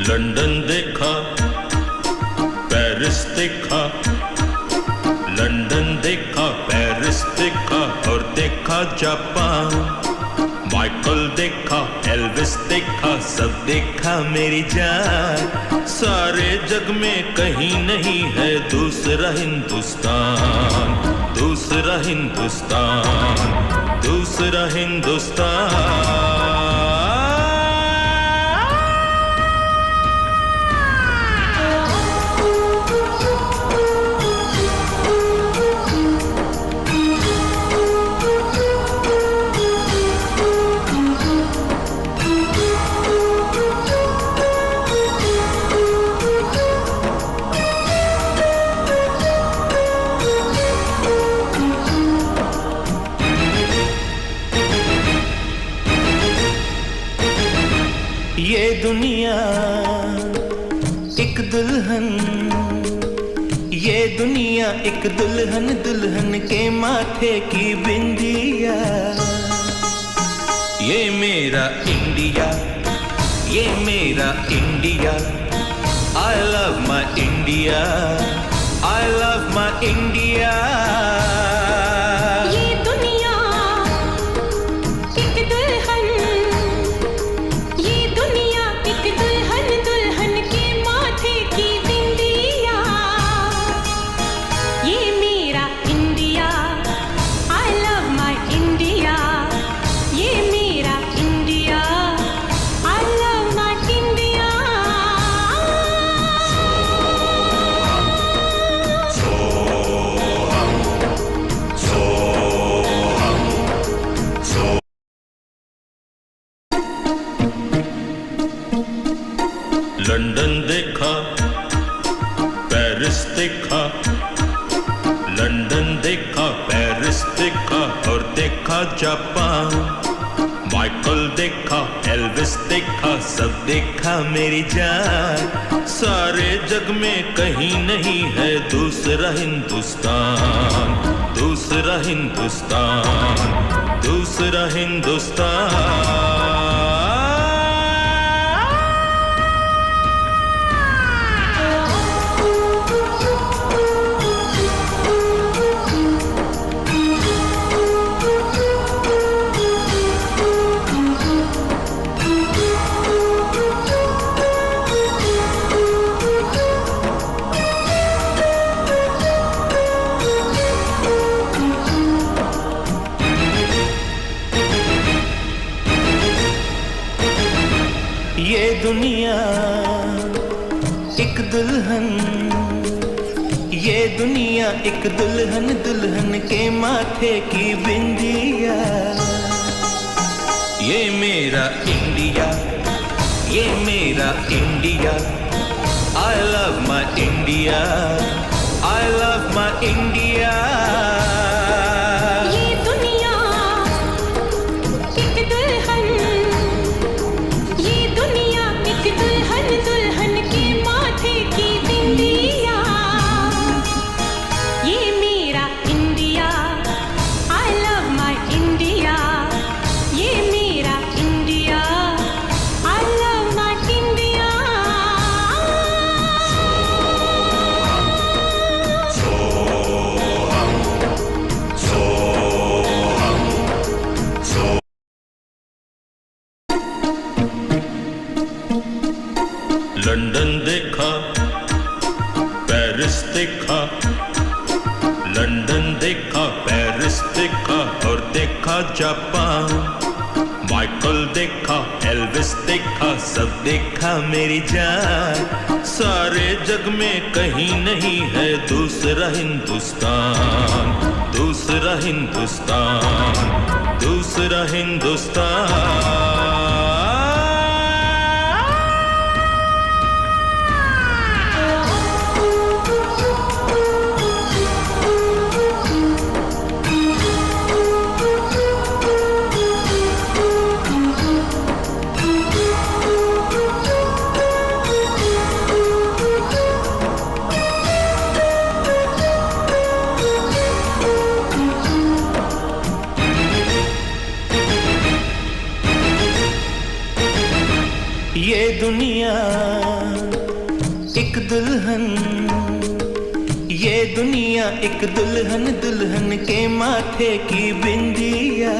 London देखा, Paris देखा, London देखा, पेरिस देखा और देखा जापान। माइकल देखा, एल्विस देखा, सब देखा मेरी जान। सारे जग में कहीं नहीं है दूसरा हिंदुस्तान, दूसरा हिंदुस्तान, दूसरा हिंदुस्तान। ये दुनिया एक दुल्हन, ये दुनिया एक दुल्हन, दुल्हन के माथे की बिंदिया। ये मेरा इंडिया, ये मेरा India. I love my India, I love my India। London देखा, पेरिस देखा, लंदन देखा, पेरिस देखा और देखा जापान। माइकल देखा, एल्विस देखा, सब देखा मेरी जान। सारे जग में कहीं नहीं है दूसरा हिंदुस्तान, दूसरा हिंदुस्तान, दूसरा हिंदुस्तान। ये दुनिया एक दुल्हन, ये दुनिया एक दुल्हन, दुल्हन के माथे की बिंदिया। ये मेरा इंडिया, ये मेरा India. I love my India, I love my India। London देखा, पेरिस देखा, लंदन देखा, पेरिस देखा और देखा जापान। माइकल देखा, एल्विस देखा, सब देखा मेरी जान। सारे जग में कहीं नहीं है दूसरा हिंदुस्तान, दूसरा हिंदुस्तान, दूसरा हिंदुस्तान। ये दुनिया एक दुल्हन, ये दुनिया एक दुल्हन, दुल्हन के माथे की बिंदिया।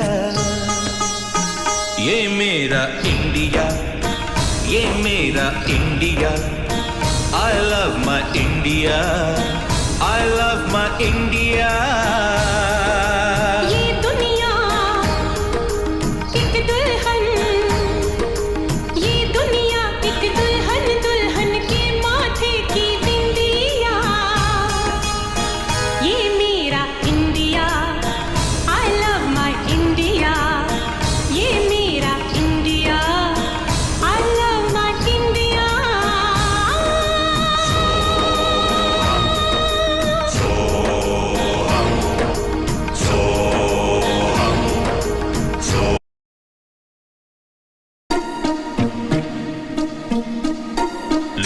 ये मेरा इंडिया, ये मेरा India. I love my India, I love my India। ये दुनिया एक दुल्हन, ये दुनिया एक दुल्हन, दुल्हन के माथे की बिंदिया। ये मेरा India, I love my India। ये मेरा India, I love my India।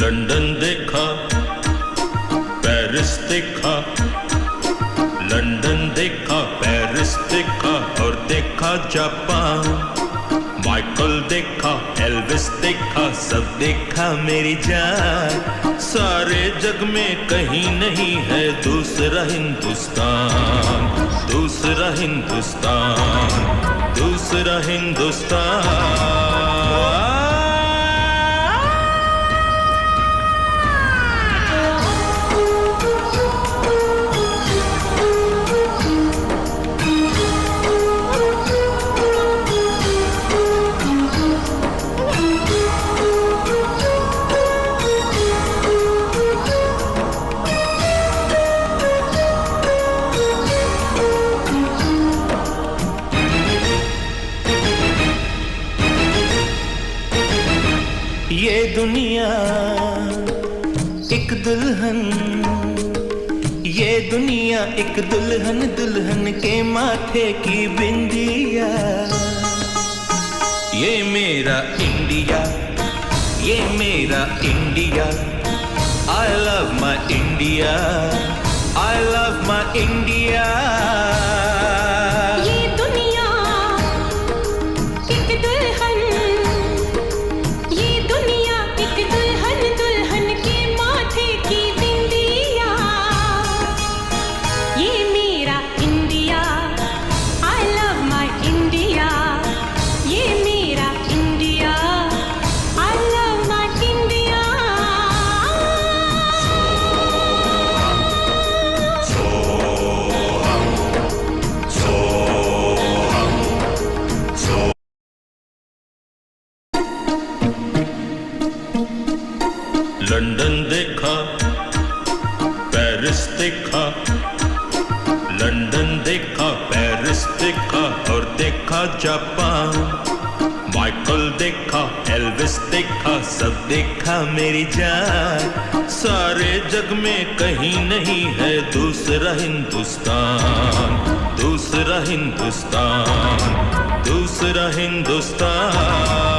London देखा, पेरिस देखा, लंदन देखा, पेरिस देखा और देखा जापान। माइकल देखा, एल्विस देखा, सब देखा मेरी जान। सारे जग में कहीं नहीं है दूसरा हिंदुस्तान, दूसरा हिंदुस्तान, दूसरा हिंदुस्तान। ये दुनिया एक दुल्हन, ये दुनिया एक दुल्हन, दुल्हन के माथे की बिंदिया। ये मेरा इंडिया, ये मेरा India. I love my India, I love my India। ये दुनिया एक दुल्हन, ये दुनिया एक दुल्हन, दुल्हन के माथे की बिंदिया। ये मेरा India, I love my India। ये मेरा India, I love my India। London देखा, पेरिस देखा, लंदन देखा, पेरिस देखा और देखा जापान। माइकल देखा, एल्विस देखा, सब देखा मेरी जान। सारे जग में कहीं नहीं है दूसरा हिंदुस्तान, दूसरा हिंदुस्तान, दूसरा हिंदुस्तान।